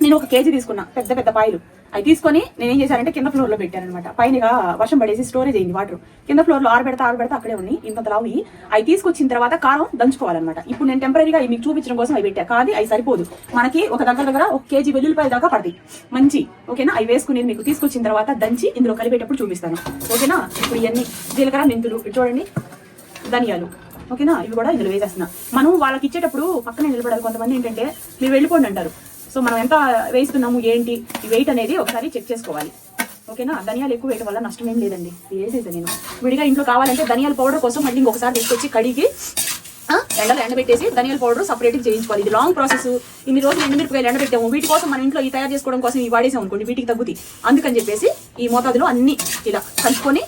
Speaker 1: నేను 1 కేజీ తీసుకున్నా, పెద్ద పాయలు. అవి తీసుకొని నేను ఏం చేశానంటే కింద ఫ్లోర్ లో పెట్టాను అనమాట. పైనగా వర్షం పడేసి స్టోరేజ్ అయింది వాటర్. కింద ఫ్లోర్ లో ఆరబెడతా అక్కడే ఉన్నాయి. ఇంత లావి అవి తీసుకొచ్చిన తర్వాత కారం దంచుకోవాలన్నమాట. ఇప్పుడు నేను టెంపరీగా మీకు చూపించడం కోసం అవి పెట్టా, కానీ అవి సరిపోదు. మనకి ఒక దగ్గర 1 కేజీ వెల్లుల్లిపాయల దాకా పడతాయి మంచి. ఓకేనా, అవి వేసుకుని మీకు తీసుకొచ్చిన తర్వాత దంచి ఇందులో కలిపేటప్పుడు చూపిస్తాను. ఓకేనా. ఇప్పుడు ఇవన్నీ జీలకర్ర, మెంతులు, చూడండి, ధనియాలు. ఓకేనా, ఇవి కూడా ఇందులో వేసేస్తున్నా. మనం వాళ్ళకి ఇచ్చేటప్పుడు పక్కనే నిలబడాలి. కొంతమంది ఏంటంటే మీరు వెళ్ళిపోండి అంటారు. సో మనం ఎంత వేస్తున్నాము ఏంటి ఈ వెయిట్ అనేది ఒకసారి చెక్ చేసుకోవాలి. ఓకేనా. ధనియాలు ఎక్కువ వేయడం వల్ల నష్టం ఏం లేదండి. వేసేసాను నేను విడిగా. ఇంట్లో కావాలంటే ధనియాల పౌడర్ కోసం మళ్ళీ ఇంకొకసారి తీసుకొచ్చి కడిగి ఎండలో ఎండబెట్టేసి ధనియాల పౌడర్ సపరేట్గా చేయించుకోవాలి. ఇది లాంగ్ ప్రాసెస్. ఇన్ని రోజులు ఎండుమిరపకాయలు ఎండబెట్టాము, వీటి కోసం మన ఇంట్లో ఈ తయారు చేసుకోవడం కోసం ఇవి వాడేసాం అనుకోండి, వీటికి తగ్గుతాయి. అందుకని చెప్పేసి ఈ మోతాదులో అన్ని ఇలా కలుపుకొని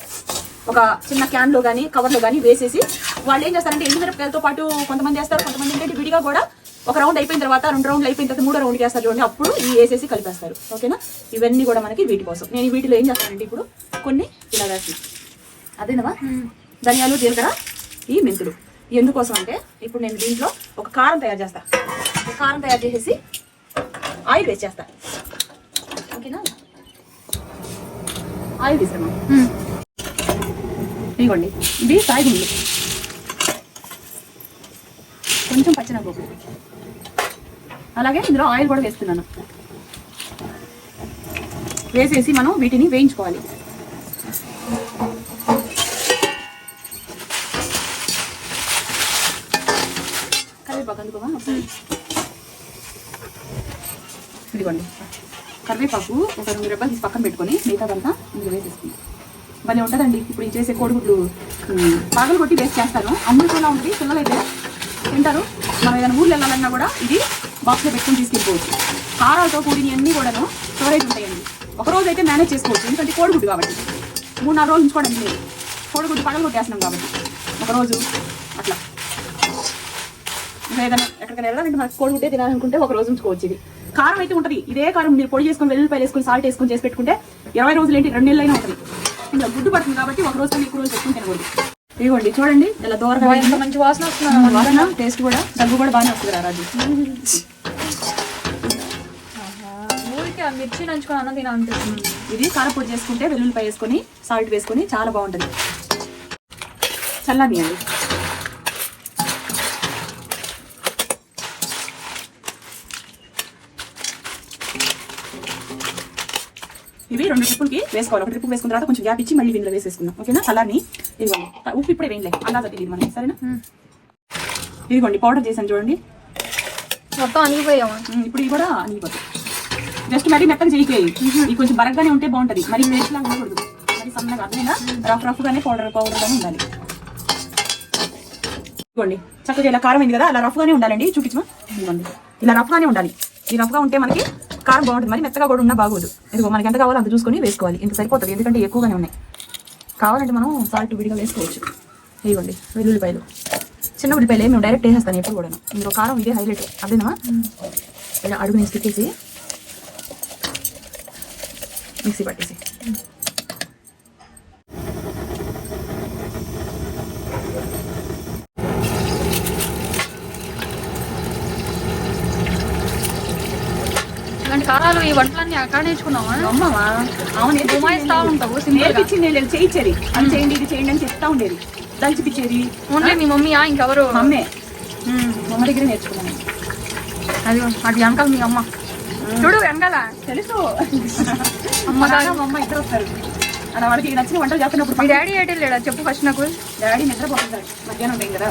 Speaker 1: ఒక చిన్న క్యాన్ లో కానీ కవర్ లో కానీ వేసేసి, వాళ్ళు ఏం చేస్తారంటే ఎండుమిరపకాయలతో పాటు కొంతమంది చేస్తారు, కొంతమంది ఏంటంటే విడిగా కూడా 1 రౌండ్ అయిపోయిన తర్వాత 2 రౌండ్లు అయిపోయిన తర్వాత 3వ రౌండ్ చేస్తారు చూడండి, అప్పుడు ఇవి వేసేసి కలిపేస్తారు. ఓకేనా. ఇవన్నీ కూడా మనకి వీటి కోసం. నేను వీటిలో ఏం చేస్తానంటే ఇప్పుడు కొన్ని ఇలా వేస్తాను. అదేనవా, ధనియాలు, జీలకర్ర, ఈ మెంతులు. ఎందుకోసం అంటే ఇప్పుడు నేను దీంట్లో ఒక కారం తయారు చేస్తా. కారం తయారు చేసేసి ఆయిల్ వేస్ట్ చేస్తా. ఓకేనా. ఆయిల్ తీసుకున్నాం. ఇదిగోండి, ఇది సాయిగుండు, కొంచెం పచ్చినగోపు, అలాగే ఇందులో ఆయిల్ కూడా వేస్తున్నాను. వేసేసి మనం వీటిని వేయించుకోవాలి. కరివేపాకు అందుకోవా. ఇదిగోండి, కరివేపాకు ఒక 2 రెబ్బలు తీసి పక్కన పెట్టుకొని మిగతాదంతా ఇందులో వేసేసుకుందాం. భలే ఉంటుందండి ఇప్పుడు ఈ చేసే కోడిగుడ్లు పగలు కొట్టి వేస్ట్ చేస్తాను. అమృతంలా ఉంటుంది, పిల్లలు అయితే తింటారు. మనం ఏదైనా ఊర్లో వెళ్ళాలన్నా కూడా ఇది బాక్స్లో పెట్టుకుని తీసుకెళ్ళిపోవచ్చు. కారాలతో కూడిన అన్నీ కూడాను స్టోరేజ్ ఉంటాయండి. ఒక రోజు అయితే మేనేజ్ చేసుకోవచ్చు, ఎందుకంటే కోడిగుడ్డు కాబట్టి 3-4 రోజులు ఉంచుకోవడానికి లేదు. కోడిగుడ్డు పగలు కొట్టేస్తున్నాం కాబట్టి ఒకరోజు అట్లా. ఇంకా ఏదైనా ఎక్కడికైనా వెళ్ళాలంటే మనకు కోడిగుడ్డే తినాలనుకుంటే ఒక రోజు ఉంచుకోవచ్చు. ఇది కారం అయితే ఉంటుంది. ఇదే కారం మీరు పొడి చేసుకొని వెల్లుల్లిపాయలు వేసుకొని సాల్ట్ వేసుకొని చేసి పెట్టుకుంటే 20 రోజులు ఏంటి 2 నెలలైనా ఉంటుంది. ఇంకా గుడ్డు పడుతుంది కాబట్టి ఒక రోజు ఎక్కువ రోజులు పెట్టుకుని తినకూడదు. ఇదిగోండి చూడండి ఇలా దూరంగా
Speaker 2: ఎంత మంచి వాసన వస్తుంది.
Speaker 1: వాసన టేస్ట్ కూడా దగ్గు కూడా బాగానే వస్తుంది రాజు.
Speaker 2: ఊరికి ఆ మిర్చి నంచుకొని అన్నం తినాలనిపిస్తుంది.
Speaker 1: ఇది కారపొడి చేసుకుంటే వెల్లుల్లిపాయ వేసుకొని సాల్ట్ వేసుకొని చాలా బాగుంటుంది. చల్లని అండి. ఇవి 2 ట్రిప్పులకి వేసుకోవాలి. 1 ట్రిప్ వేసుకున్న తర్వాత కొంచెం గ్యాప్ ఇచ్చి మళ్ళీ దీనిలో వేసేసుకుందాం. ఓకేనా? చల్లారిని ఇదిగోండి. ఉప్పు ఇప్పుడే వేయలే, అందాజ తెలియదు మనకి. సరేనా? ఇదిగోండి పౌడర్ చేశాను చూడండి,
Speaker 2: మొత్తం అనిగిపోయామా?
Speaker 1: ఇప్పుడు ఇవి కూడా అనిగిపోతాయి. జస్ట్ మరీ మెత్తగా చేయకేయి. ఇది కొంచెం బరగ్గానే ఉంటే బాగుంటుంది, మరి పేస్ట్ లాగా ఉండకూడదు. మరి సన్నగా అర్థమైనా రఫ్గానే పౌడర్గానే ఉండాలి. ఇదిగోండి చక్కగా ఇలా కారం అయింది కదా, అలా రఫ్గానే ఉండాలండి. చూపించమా? ఇదిగోండి ఇలా రఫ్గానే ఉండాలి. ఈ రఫ్గా ఉంటే మనకి కారం బాగుంటుంది, మరి మెత్తగా కూడా ఉన్నా బాగోదు. ఇదిగో మనకి ఎంత కావాలో అంత చూసుకొని వేసుకోవాలి. ఇంత సరిపోతుంది, ఎందుకంటే ఎక్కువగానే ఉన్నాయి. కావాలంటే మనం సాల్ట్ విడిగా వేసుకోవచ్చు. ఇదిగోండి వెల్లుల్లిపాయలు, చిన్న ఉల్లిపాయలు మేము డైరెక్ట్ వేసేస్తాను ఎప్పుడు కూడా. ఇందులో కారం ఇదే హైలైట్. అదేనా? ఇలా అడుగు నేను తిప్పేసి మిక్సీ పట్టేసి
Speaker 2: ఇలాంటి కారాలు ఈ వంటలన్నీ అక్కడ నేర్చుకున్నావా?
Speaker 1: అమ్మమ్మా అవును
Speaker 2: గుమాయిస్తా ఉంటావు.
Speaker 1: నేర్పించింది నేను చేయించేది, అది చేయండి ఇది చేయండి అని చెప్తా ఉండేది, దంచిపించేది.
Speaker 2: ఓన్లీ మీ మమ్మీయా ఇంకెవరు?
Speaker 1: అమ్మే. మా అమ్మ దగ్గర నేర్చుకున్నాను.
Speaker 2: అది అటు వెనకాల మీ అమ్మ చూడు, వెనకాల
Speaker 1: తెలుసు.
Speaker 2: అమ్మ
Speaker 1: మా అమ్మ ఇద్దరు వస్తారు. అలా వాళ్ళకి నచ్చిన వంటలు చేస్తున్నప్పుడు.
Speaker 2: మీ డాడీ ఏటి లేడా చెప్పు ఫస్ట్ నాకు.
Speaker 1: డాడీ నిద్రపోతుంటారు, మధ్యాహ్నం టైం కదా.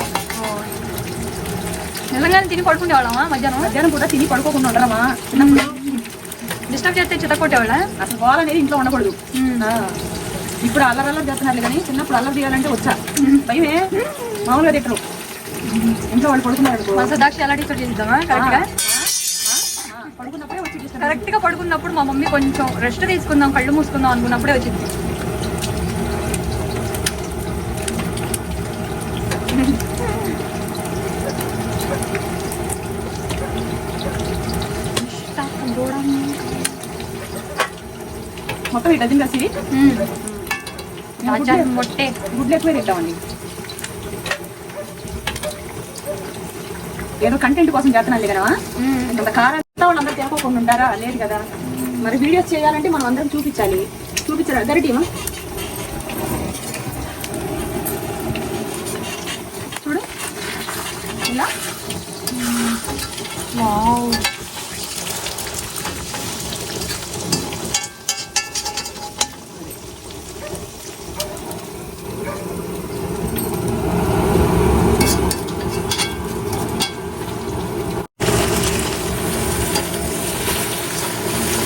Speaker 2: నిజంగానే తిని పడుకునేవాళ్ళమా మధ్యాహ్నం?
Speaker 1: మధ్యాహ్నం కూడా తిని పడుకోకుండా ఉండరమ్మా.
Speaker 2: డిస్టర్బ్ చేస్తే చితకొట్టేవాళ్ళ?
Speaker 1: అసలు పోవాలనేది ఇంట్లో ఉండకూడదు. ఇప్పుడు అల్లరల్లరి చేస్తున్నారు కానీ చిన్నప్పుడు అల్లరి తీయాలంటే వచ్చా భయమే, మామూలుగా తిట్టరు. ఇంట్లో వాళ్ళు పడుకున్నారు
Speaker 2: సాక్షి ఎలా డిస్టర్బ్ చేద్దామా? కరెక్ట్ గా పడుకున్నప్పుడు మా మమ్మీ కొంచెం రెస్ట్ తీసుకుందాం, కళ్ళు మూసుకుందాం అనుకున్నప్పుడే వచ్చింది.
Speaker 1: మొత్తం ఈ డజన్ కలిసి
Speaker 2: మొట్టే
Speaker 1: గుడ్లు ఎక్కువ తింటామండి. ఏదో కంటెంట్ కోసం చేస్తున్నాను కదా. ఇంత కారం వాళ్ళు అందరూ తినకోకుండా ఉంటారా? లేదు కదా. మరి వీడియోస్ చేయాలంటే మనం అందరం చూపించాలి. చూపించారా గరిటీమా? చూడు ఇలా.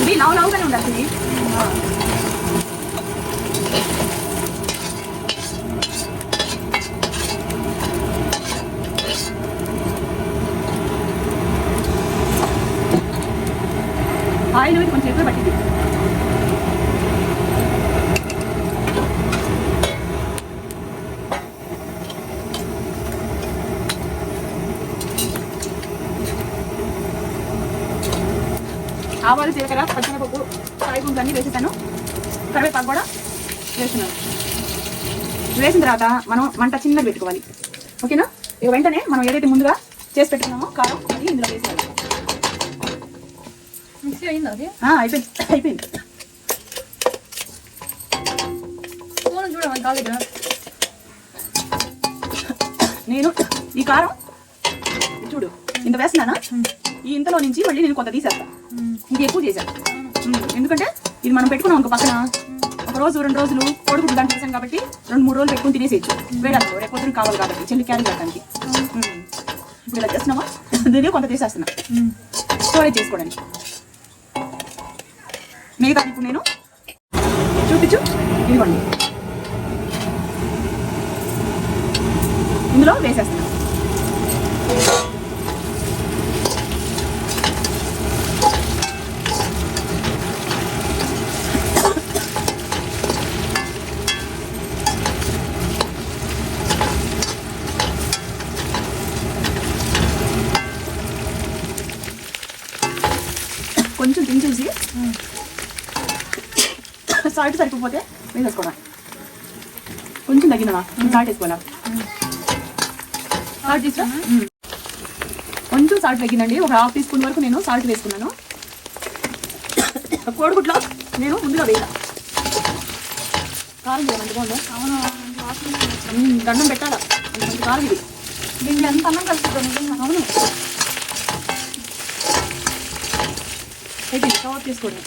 Speaker 1: ఇది లావుగానే ఉండాలి. ఆయిల్ కొంచెం ఎక్కువ పట్టింది. ఆవాలు, జీలకర్ర, పచ్చిమిరపప్పు, కాయగూరలు అన్నీ వేసేసాను. కరివేపాకు కూడా వేస్తున్నాను. వేసిన తర్వాత మనం మంట చిన్నగా పెట్టుకోవాలి. ఓకేనా? ఇక వెంటనే మనం ఏదైతే ముందుగా చేసి పెట్టుకున్నామో కారం అది ఇందులో వేసేయాలి.
Speaker 2: మిక్సీ అయింది అది?
Speaker 1: అయిపోయింది.
Speaker 2: చూడమని కాదు.
Speaker 1: నేను ఈ కారం చూడు ఇంత వేస్తున్నానా, ఈ ఇంతలో నుంచి మళ్ళీ నేను కొంత తీసేస్తాను. ఇది ఎక్కువ చేశాను, ఎందుకంటే ఇది మనం పెట్టుకున్నాం ఇంకో పక్కన. ఒక రోజు 2 రోజులు కోడిగుడ్డు దాంట్లో చేశాను కాబట్టి 2-3 రోజులు పెట్టుకుని తినేసేయచ్చు. వేడాలి రేపు పొద్దున కావాలి కాబట్టి చెల్లి క్యారీ చేయడానికి. ఇప్పుడు ఇలా చేస్తున్నామా, దీన్ని కొంత తీసేస్తున్నా స్టోరేజ్ చేసుకోవడానికి. మిగతా ఇప్పుడు నేను చూపించు. ఇదిగోండి ఇందులో వేసేస్తాను. కొంచెం తినేసి సాల్ట్ సరిపోతే వేసేసుకోవడం. కొంచెం తగ్గిందమ్మా, సాల్ట్ వేసుకోవాలా? సాల్ట్ తీసుకురా. కొంచెం సాల్ట్ తగ్గిందండి. ఒక హాఫ్ టీ స్పూన్ వరకు నేను సాల్ట్ వేసుకున్నాను. కోడిగుడ్లో నేను ముందుగా వేయాలి. కారం చేయాలి, మంచి బాగుందా? అవును, దండం పెట్టాలా, మంచి కారం ఇది. దీనికి ఎంత అన్నం కలుపుతుంది. అవును, అయితే కవర్ చేసుకోండి.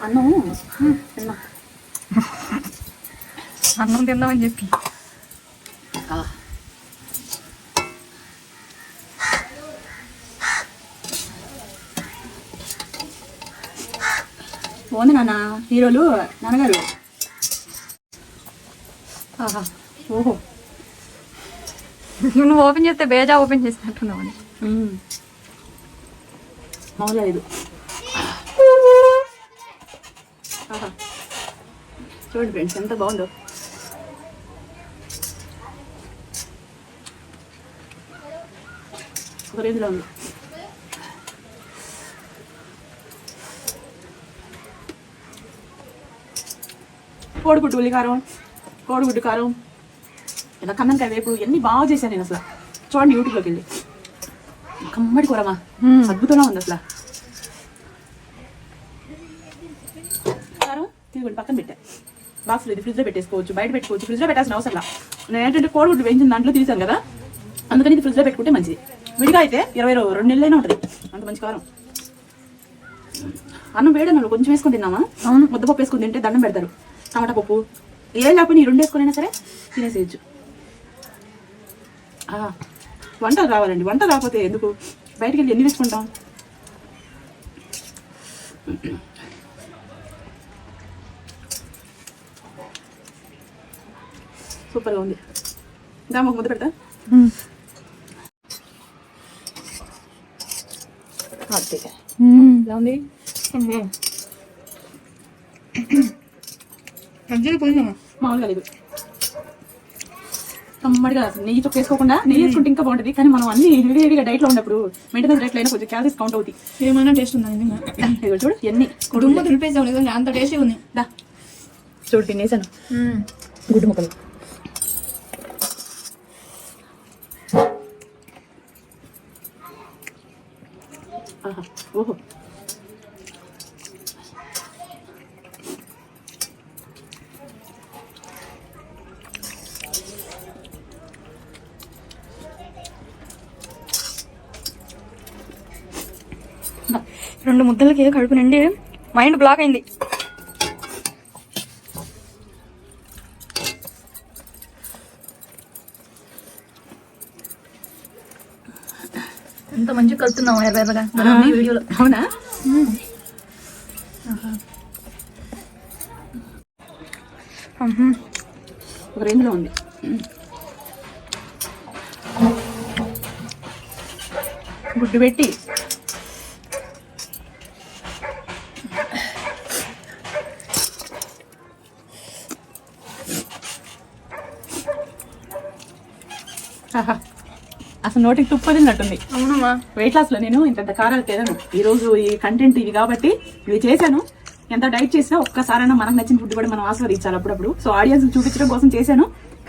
Speaker 1: అన్నం తిన్నా,
Speaker 2: అన్నం తిందామని చెప్పి
Speaker 1: బాగుంది నాన్న. హీరోలు నాన్నగారు. ఆహా, ఓహో,
Speaker 2: నువ్వు ఓపెన్ చేస్తే బేజా ఓపెన్ చేసినట్టున్నావు అని.
Speaker 1: మామూలుగా లేదు. ఆహా, చూడండి ఫ్రెండ్స్ ఎంత బాగుందో. ఒక రేంజ్లో ఉంది. కోడిగుడ్డు ఉల్లి కారం, కోడిగుడ్డు కారం, ఇలా కన్నంకాయ వేపు ఇవన్నీ బాగా చేశాను నేను. అసలు చూడండి యూట్యూబ్లోకి వెళ్ళి. కమ్మడి కూరమా, అద్భుతంగా ఉంది అసలు. కారం తీసుకోండి, పక్కన పెట్టా. బాక్స్లో ఇది ఫ్రిడ్జ్లో పెట్టేసుకోవచ్చు, బయట పెట్టుకోవచ్చు. ఫ్రిడ్జ్లో పెట్టాల్సిన అవసరం. నేను ఏంటంటే కోడిగుడ్డు వేయించిన దాంట్లో తీసాను కదా, అందుకని ఇది ఫ్రిడ్జ్లో పెట్టుకుంటే మంచిది. విడిగా అయితే 22 నెలలైనా ఉంటుంది, అంత మంచి కారం. అన్నం వేడన్నాడు కొంచెం వేసుకొని తిన్నామా. అవును, ముద్దపప్పు వేసుకొని తింటే దండం పెడతారు. టమాటా పప్పు ఏం లేకపోతే ఈ 2 వేసుకొనైనా సరే తినేసేయచ్చు. వంటలు రావాలండి, వంట రాకపోతే ఎందుకు, బయటికి వెళ్ళి ఎన్ని తెచ్చుకుంటాం. సూపర్గా ఉంది. ఇంకా మాకు ముద్ద పెడతా. ఎలా ఉంది? మామూలుగా లేదు, కమ్మడిగా. నెయ్యి తొక్క వేసుకోకుండా నెయ్యి వేసుకుంటే ఇంకా బాగుంటుంది. కానీ మనం అన్ని హెవీగా డైట్లో ఉన్నప్పుడు మెయింటెనెన్స్ డైట్లో అయినా కొంచెం క్యాలరీస్ కౌంట్ అవుతాయి.
Speaker 2: ఏమైనా టేస్ట్ ఉందండి.
Speaker 1: చూడు ఎన్ని
Speaker 2: కుటుంబం తినిపేసాం, అంత టేస్టీ ఉంది.
Speaker 1: దా చూడు, తినేసాను గుడ్డు ముక్కలు. ఆహా, ఓహో,
Speaker 2: రెండు ముద్దలకి కడుపు నిండి మైండ్ బ్లాక్ అయింది. ఎంత మంచిగా కలుపుతున్నావు ఎర్రగా వీడియోలో.
Speaker 1: అవునా? ఒక రేంజ్లో ఉంది. గుడ్డు పెట్టి అసలు నోటికి తుప్పదిన్నట్టుంది.
Speaker 2: అవునమ్మా,
Speaker 1: వెయిట్ లాస్ లో నేను ఇంత కారాలు తినను. ఈ రోజు ఈ కంటెంట్ ఇది కాబట్టి ఇది చేశాను. ఎంత డైట్ చేసినా ఒక్కసారైనా మనకు నచ్చిన ఫుడ్ కూడా మనం ఆస్వాదించాలి అప్పుడప్పుడు. సో ఆడియన్స్ చూపించడం కోసం చేశాను.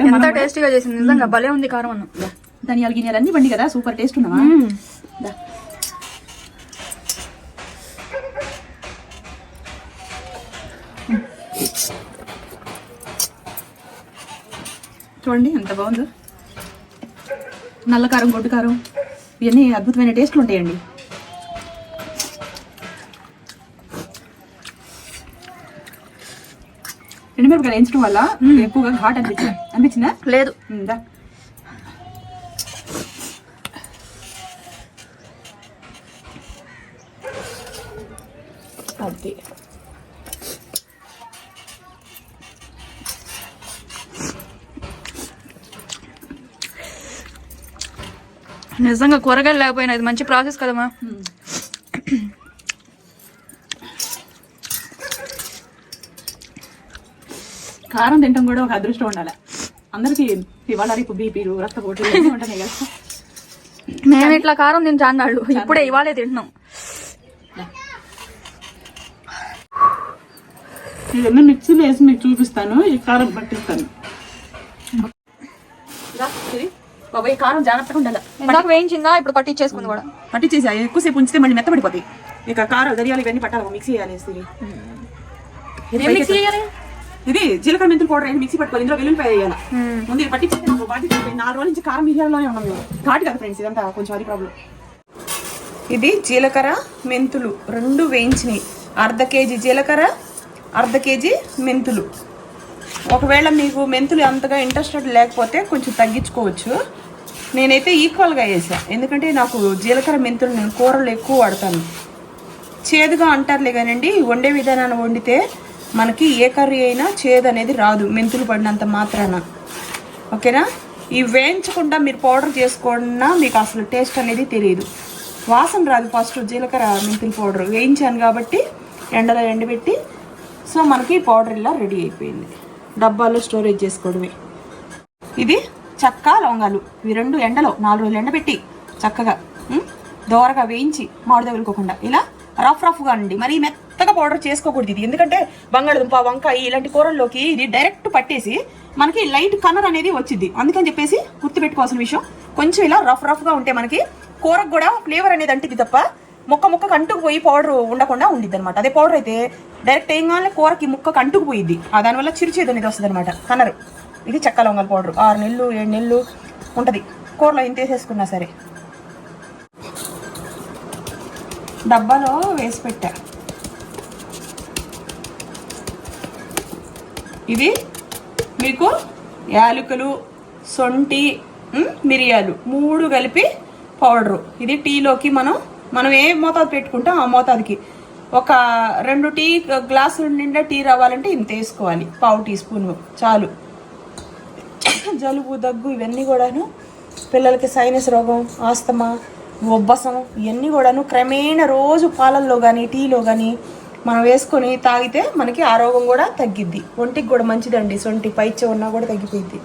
Speaker 2: ఎంత టేస్టీగా చేసింది నిజంగా, భలే ఉంది కారం అన్నం.
Speaker 1: ధనియాలు గినియాలు అన్ని బండి కదా, సూపర్ టేస్ట్ ఉన్నావా. చూడండి ఎంత బాగుందో. నల్ల కారం, గొడ్డు కారం ఇవన్నీ అద్భుతమైన టేస్ట్లు ఉంటాయండి. ఎండుమిరపకాయలు వేయించడం వల్ల ఎక్కువగా ఘాట్ అనిపించిందా?
Speaker 2: లేదు.
Speaker 1: అది
Speaker 2: నిజంగా కూరగాయలు లేకపోయినా ఇది మంచి ప్రాసెస్ కదమ్మా.
Speaker 1: కారం తింటాం కూడా ఒక అదృష్టం ఉండాలి. అందరికి ఇవాళ రేపు బీపీలు రక్తపోట్లు ఇవన్నీ ఉంటున్నాయి కదా.
Speaker 2: మేము ఇట్లా కారం తిని చాన్నాళ్ళు, ఇప్పుడే ఇవాళే తింటున్నాం.
Speaker 1: ఇవన్నీ మిక్సీలో వేసి మీకు చూపిస్తాను. ఈ కారం పట్టిస్తాను. బాబాయ్ కారం జాగ్రత్తగా ఉండాలి.
Speaker 2: ఇందాక వేయించిందా, ఇప్పుడు పట్టించేసుకుంది కూడా.
Speaker 1: పట్టించేసి ఎక్కువసేపు ఉంచితే మళ్ళీ మెత్తబడిపోతాయి. ఇక కారం ధనియాలు ఇవన్నీ పట్టాలి, మిక్సీ వేయాలి. ఇది జీలకర్ర మెంతులు పౌడర్ అయితే మిక్సీ పట్టుకోవాలి. ఇందులో వెల్లుల్లిపాయ వేయాలి. ముందు పట్టించి 4 రోజుల నుంచి కారం మిరియాలలోనే ఉన్నాం మేము. ఘాటు కదా ఫ్రెండ్స్, ఇదంతా కొంచెం అది ప్రాబ్లం. ఇది జీలకర్ర మెంతులు 2 వేయించినాయి. 1/2 కేజీ జీలకర్ర, 1/2 కేజీ మెంతులు. ఒకవేళ మీకు మెంతులు అంతగా ఇంట్రెస్టెడ్ లేకపోతే కొంచెం తగ్గించుకోవచ్చు. నేనైతే ఈక్వల్గా వేసాను, ఎందుకంటే నాకు జీలకర్ర మెంతులు నేను కూరలు ఎక్కువ వాడతాను. చేదుగా అంటారులే కానండి, వండే విధానాన్ని వండితే మనకి ఏ కర్రీ అయినా చేదు అనేది రాదు మెంతులు పడినంత మాత్రాన. ఓకేనా? ఇవి వేయించకుండా మీరు పౌడర్ చేసుకున్నా మీకు అసలు టేస్ట్ అనేది తెలియదు, వాసన రాదు. ఫస్ట్ జీలకర్ర మెంతులు పౌడర్ వేయించాను కాబట్టి ఎండలో ఎండబెట్టి, సో మనకి పౌడర్ ఇలా రెడీ అయిపోయింది. డబ్బాలో స్టోరేజ్ చేసుకోవడమే. ఇది చెక్క లవంగాలు, ఇవి 2 ఎండలో 4 రోజులు ఎండబెట్టి చక్కగా దోరగా వేయించి మామిడి తగులుకోకుండా ఇలా రఫ్గా అండి. మరి మెత్తగా పౌడర్ చేసుకోకూడదు ఇది, ఎందుకంటే బంగాళదుంప, వంకాయ ఇలాంటి కూరల్లోకి ఇది డైరెక్ట్ పట్టేసి మనకి లైట్ కలర్ అనేది వచ్చింది. అందుకని చెప్పేసి గుర్తుపెట్టుకోవాల్సిన విషయం, కొంచెం ఇలా రఫ్గా ఉంటే మనకి కూరకు కూడా ఫ్లేవర్ అనేది అంటిది తప్ప ముక్కకు అంటుకుపోయి పౌడర్ ఉండకుండా ఉండిద్ది అనమాట. అదే పౌడర్ అయితే డైరెక్ట్ ఏం కావాలి, కూరకి ముక్కకు అంటుకుపోయిద్ది. దానివల్ల చిరుచేదు అనేది వస్తుంది అనమాట కలర్. ఇది చెక్క లవంగాల పౌడర్ 6 నెలలు 7 నెలలు ఉంటుంది కూరలో ఎంత వేసేసుకున్నా సరే. డబ్బాలో వేసి పెట్టా. ఇది మీకు యాలకులు, సొంటి, మిరియాలు 3 కలిపి పౌడరు. ఇది టీలోకి మనం ఏ మోతాదు పెట్టుకుంటాం ఆ మోతాదుకి ఒక 2 టీ గ్లాసుల నిండా టీ రావాలంటే ఇంత వేసుకోవాలి, 1/2 టీ స్పూన్ చాలు. జలుబు, దగ్గు ఇవన్నీ కూడాను పిల్లలకి సైనస్ రోగం, ఆస్తమా, ఉబ్బసం ఇవన్నీ కూడాను క్రమేణా రోజు పాలల్లో కానీ టీలో కానీ మనం వేసుకొని తాగితే మనకి ఆ రోగం కూడా తగ్గిద్ది. ఒంటికి కూడా మంచిదండి. సొంటి పైచ్య ఉన్నా కూడా తగ్గిపోయిద్ది.